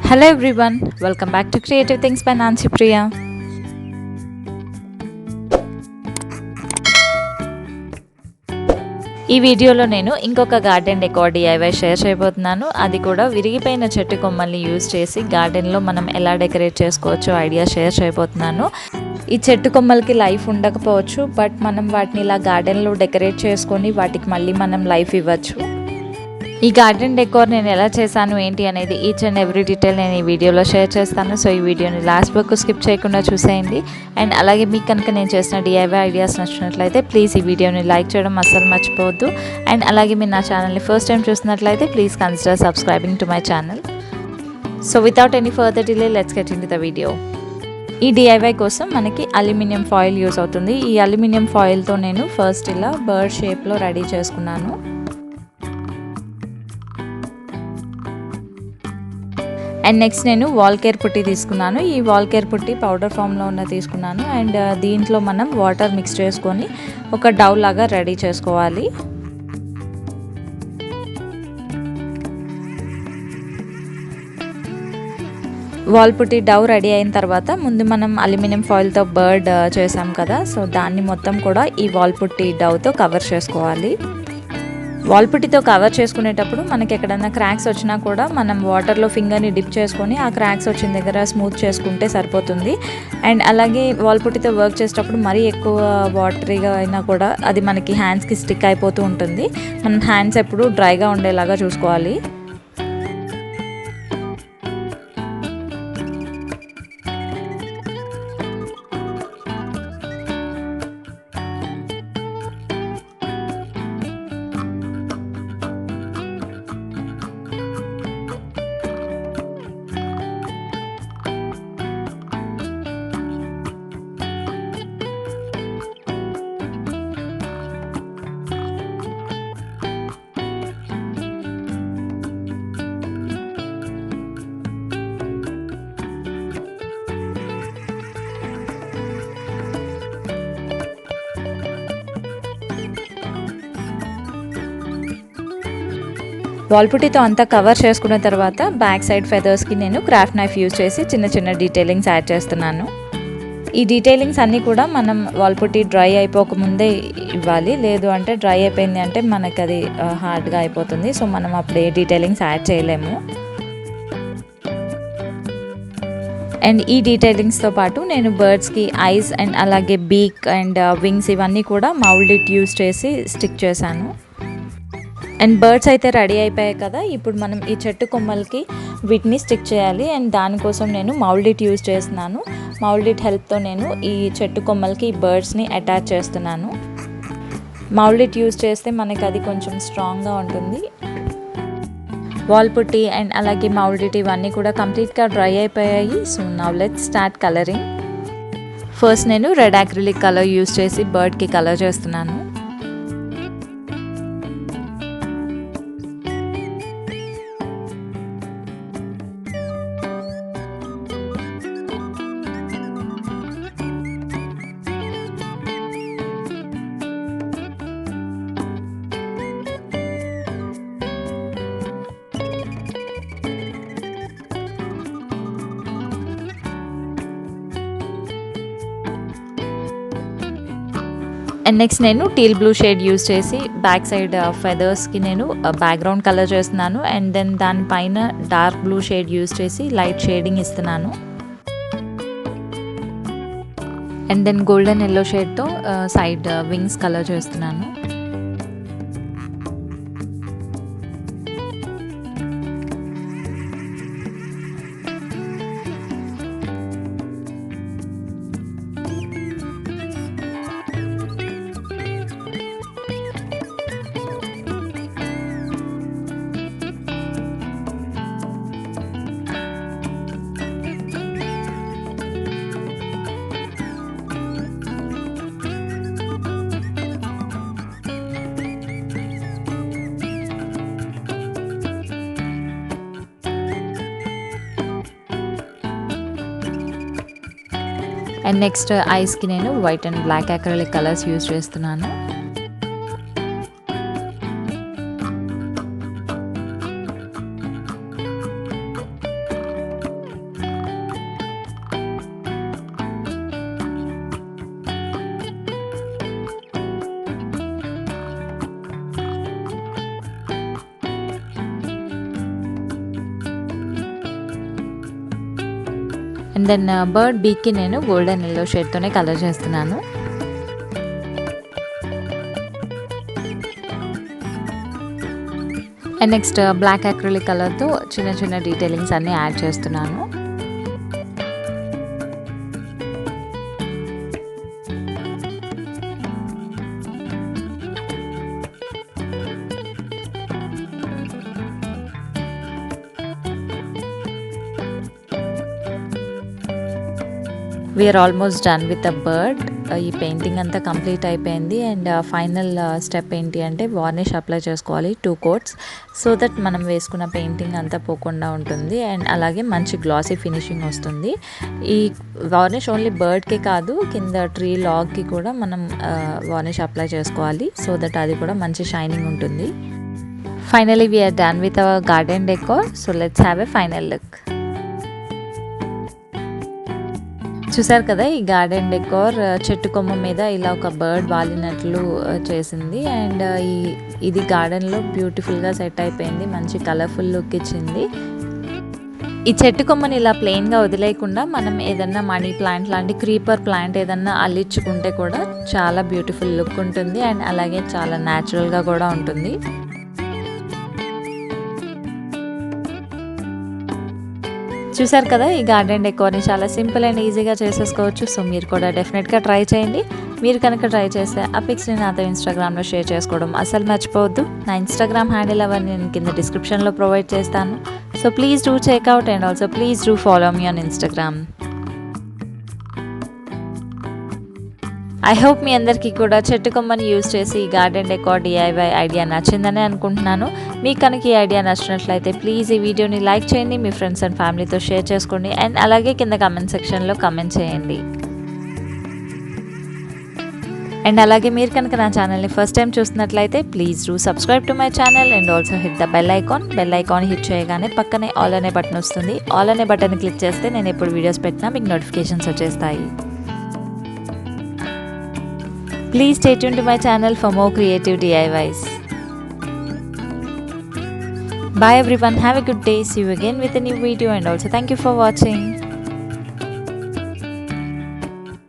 Hello everyone, welcome back to Creative Things by Nanchi Priya. ఈ వీడియోలో నేను ఇంకొక గార్డెన్ డెకోర్ DIY షేర్ చేయబోతున్నాను. అది కూడా విరిగిపోయిన చెట్టు కొమ్మల్ని యూజ్ చేసి గార్డెన్లో మనం ఎలా డెకరేట్ చేసుకోవచ్చో ఐడియా షేర్ చేయబోతున్నాను. ఈ చెట్టు కొమ్మలకి లైఫ్ ఉండకపోవచ్చు, బట్ మనం వాటిని ఇలా గార్డెన్లో డెకరేట్ చేసుకొని వాటికి మళ్ళీ మనం లైఫ్ ఇవ్వచ్చు. ఈ గార్డెన్ డెకోర్ నేను ఎలా చేశాను ఏంటి అనేది ఈచ్ అండ్ ఎవ్రీ డీటెయిల్ నేను ఈ వీడియోలో షేర్ చేస్తాను. సో ఈ వీడియోని లాస్ట్ వరకు స్కిప్ చేయకుండా చూసేయండి. అండ్ అలాగే మీకు కనుక నేను చేసిన DIY ఐడియాస్ నచ్చినట్లయితే ప్లీజ్ ఈ వీడియోని లైక్ చేయడం అస్సలు మర్చిపోవద్దు. అండ్ అలాగే మీరు నా ఛానల్ని ఫస్ట్ టైం చూసినట్లయితే please consider subscribing to my channel. So without any further delay let's get into the video. ఈ DIY కోసం మనకి అల్యూమినియం ఫాయిల్ యూస్ అవుతుంది. ఈ అల్యూమినియం ఫాయిల్తో నేను ఫస్ట్ ఇలా బర్డ్ షేప్లో రెడీ చేసుకున్నాను. అండ్ నెక్స్ట్ నేను వాల్కేర్ పుట్టి తీసుకున్నాను. ఈ వాల్కేర్ పుట్టి పౌడర్ ఫామ్లో ఉన్న తీసుకున్నాను. అండ్ దీంట్లో మనం వాటర్ మిక్స్ చేసుకొని ఒక డౌ లాగా రెడీ చేసుకోవాలి. వాల్ పుట్టి డౌ రెడీ అయిన తర్వాత ముందు మనం అల్యూమినియం ఫాయిల్తో బర్డ్ చేసాం కదా, సో దాన్ని మొత్తం కూడా ఈ వాల్ పుట్టి డౌతో కవర్ చేసుకోవాలి. వాల్ పుట్టితో కవర్ చేసుకునేటప్పుడు మనకి ఎక్కడైనా క్రాక్స్ వచ్చినా కూడా మనం వాటర్లో ఫింగర్ని డిప్ చేసుకొని ఆ క్రాక్స్ వచ్చిన దగ్గర స్మూత్ చేసుకుంటే సరిపోతుంది. అండ్ అలాగే వాల్ పుట్టితో వర్క్ చేసేటప్పుడు మరీ ఎక్కువ వాటరీగా అయినా కూడా అది మనకి హ్యాండ్స్కి స్టిక్ అయిపోతూ ఉంటుంది. మనం హ్యాండ్స్ ఎప్పుడు డ్రైగా ఉండేలాగా చూసుకోవాలి. వాల్ పుట్టితో అంతా కవర్ చేసుకున్న తర్వాత బ్యాక్ సైడ్ ఫెదర్స్కి నేను క్రాఫ్ట్ నైఫ్ యూజ్ చేసి చిన్న చిన్న డీటెయిలింగ్స్ యాడ్ చేస్తున్నాను. ఈ డీటెయిలింగ్స్ అన్నీ కూడా మనం వాల్ పుట్టి డ్రై అయిపోకముందే ఇవ్వాలి. లేదు అంటే డ్రై అయిపోయింది అంటే మనకి అది హార్డ్గా అయిపోతుంది. సో మనం అప్పుడే డీటెయిలింగ్స్ యాడ్ చేయలేము. అండ్ ఈ డీటెయిలింగ్స్తో పాటు నేను బర్డ్స్కి ఐస్ అండ్ అలాగే బీక్ అండ్ వింగ్స్ ఇవన్నీ కూడా మౌల్డ్ ఇట్ యూజ్ చేసి స్టిక్ చేశాను. అండ్ బర్డ్స్ అయితే రెడీ అయిపోయాయి కదా, ఇప్పుడు మనం ఈ చెట్టు కొమ్మలకి వీటిని స్టిక్ చేయాలి. అండ్ దానికోసం నేను మౌల్డ్ ఇట్ యూజ్ చేస్తున్నాను. మౌల్డ్ ఇట్ హెల్ప్తో నేను ఈ చెట్టు కొమ్మలకి ఈ బర్డ్స్ని అటాచ్ చేస్తున్నాను. మౌల్డ్ ఇట్ యూజ్ చేస్తే మనకి అది కొంచెం స్ట్రాంగ్గా ఉంటుంది. వాల్ పుట్టి అండ్ అలాగే మౌల్డ్ ఇట్ ఇవన్నీ కూడా కంప్లీట్గా డ్రై అయిపోయాయి. So now let's start colouring. First నేను రెడ్ అక్రిలిక్ కలర్ యూజ్ చేసి బర్డ్కి కలర్ చేస్తున్నాను. అండ్ నెక్స్ట్ నేను టీల్ బ్లూ షేడ్ యూజ్ చేసి బ్యాక్ సైడ్ ఫెదర్స్కి నేను బ్యాక్గ్రౌండ్ కలర్ చేస్తున్నాను. అండ్ దెన్ దానిపైన డార్క్ బ్లూ షేడ్ యూజ్ చేసి లైట్ షేడింగ్ ఇస్తున్నాను. అండ్ దెన్ గోల్డెన్ ఎల్లో షేడ్తో సైడ్ వింగ్స్ కలర్ చేస్తున్నాను. అండ్ నెక్స్ట్ ఐస్కి నేను white and black acrylic colours use చేస్తున్నాను. అండ్ దెన్ బర్డ్ బీక్కి నేను గోల్డెన్ ఎల్లో షేడ్తోనే కలర్ చేస్తున్నాను. అండ్ నెక్స్ట్ బ్లాక్ అక్రిలిక్ కలర్తో చిన్న చిన్న డీటెయిలింగ్స్ అన్నీ యాడ్ చేస్తున్నాను. We're almost done with the bird. ఈ పెయింటింగ్ అంతా కంప్లీట్ అయిపోయింది. అండ్ ఫైనల్ స్టెప్ ఏంటి అంటే వార్నిష్ అప్లై చేసుకోవాలి 2 coats, సో దట్ మనం వేసుకున్న పెయింటింగ్ అంతా పోకుండా ఉంటుంది అండ్ అలాగే మంచి గ్లాసీ ఫినిషింగ్ వస్తుంది. ఈ వార్నిష్ ఓన్లీ బర్డ్కే కాదు, కింద ట్రీ లాగ్కి కూడా మనం వార్నిష్ అప్లై చేసుకోవాలి, సో దట్ అది కూడా మంచి షైనింగ్ ఉంటుంది. Finally we're done with our garden decor. So let's have a final look. చూసారు కదా, ఈ గార్డెన్ డెకోర్ చెట్టు కొమ్మ మీద ఇలా ఒక బర్డ్ వాలినట్లు చేసింది. అండ్ ఇది గార్డెన్లో బ్యూటిఫుల్గా సెట్ అయిపోయింది, మంచి కలర్ఫుల్ లుక్ ఇచ్చింది. ఈ చెట్టు కొమ్మని ఇలా ప్లెయిన్గా వదిలేయకుండా మనం ఏదన్నా మనీ ప్లాంట్ లాంటి క్రీపర్ ప్లాంట్ ఏదన్నా అల్లించుకుంటే కూడా చాలా బ్యూటిఫుల్ లుక్ ఉంటుంది అండ్ అలాగే చాలా న్యాచురల్గా కూడా ఉంటుంది. చూసారు కదా, ఈ గార్డెన్ డెకోర్ని చాలా సింపుల్ అండ్ ఈజీగా చేసేసుకోవచ్చు. సో మీరు కూడా డెఫినెట్గా ట్రై చేయండి. మీరు కనుక ట్రై చేస్తే ఆ పిక్స్ని నాతో ఇన్స్టాగ్రామ్లో షేర్ చేసుకోవడం అసలు మర్చిపోవద్దు. నా ఇన్స్టాగ్రామ్ హ్యాండిల్ అవన్నీ నేను కింద డిస్క్రిప్షన్లో ప్రొవైడ్ చేస్తాను. So please do check out and also please do follow me on Instagram. I hope మీ అందరికీ కూడా చెట్టు కొమ్మని యూజ్ చేసి ఈ గార్డెన్ డెకోర్ DIY ఐడియా నచ్చిందని అనుకుంటున్నాను. మీకు కనుక ఈ ఐడియా నచ్చినట్లయితే ప్లీజ్ ఈ వీడియోని లైక్ చేయండి, మీ ఫ్రెండ్స్ అండ్ ఫ్యామిలీతో షేర్ చేసుకోండి అండ్ అలాగే కింద కమెంట్ సెక్షన్లో కమెంట్ చేయండి. అండ్ అలాగే మీరు కనుక నా ఛానల్ని ఫస్ట్ టైం చూస్తున్నట్లయితే please do subscribe to my channel and also hit the bell icon hit చేయగానే పక్కనే ఆల్ అనే బటన్ వస్తుంది. ఆల్ అనే బటన్ క్లిక్ చేస్తే నేను ఎప్పుడు వీడియోస్ పెట్టినా మీకు నోటిఫికేషన్స్ వచ్చేస్తాయి. Please stay tuned to my channel for more creative DIYs. Bye everyone, have a good day. See you again with a new video and also thank you for watching.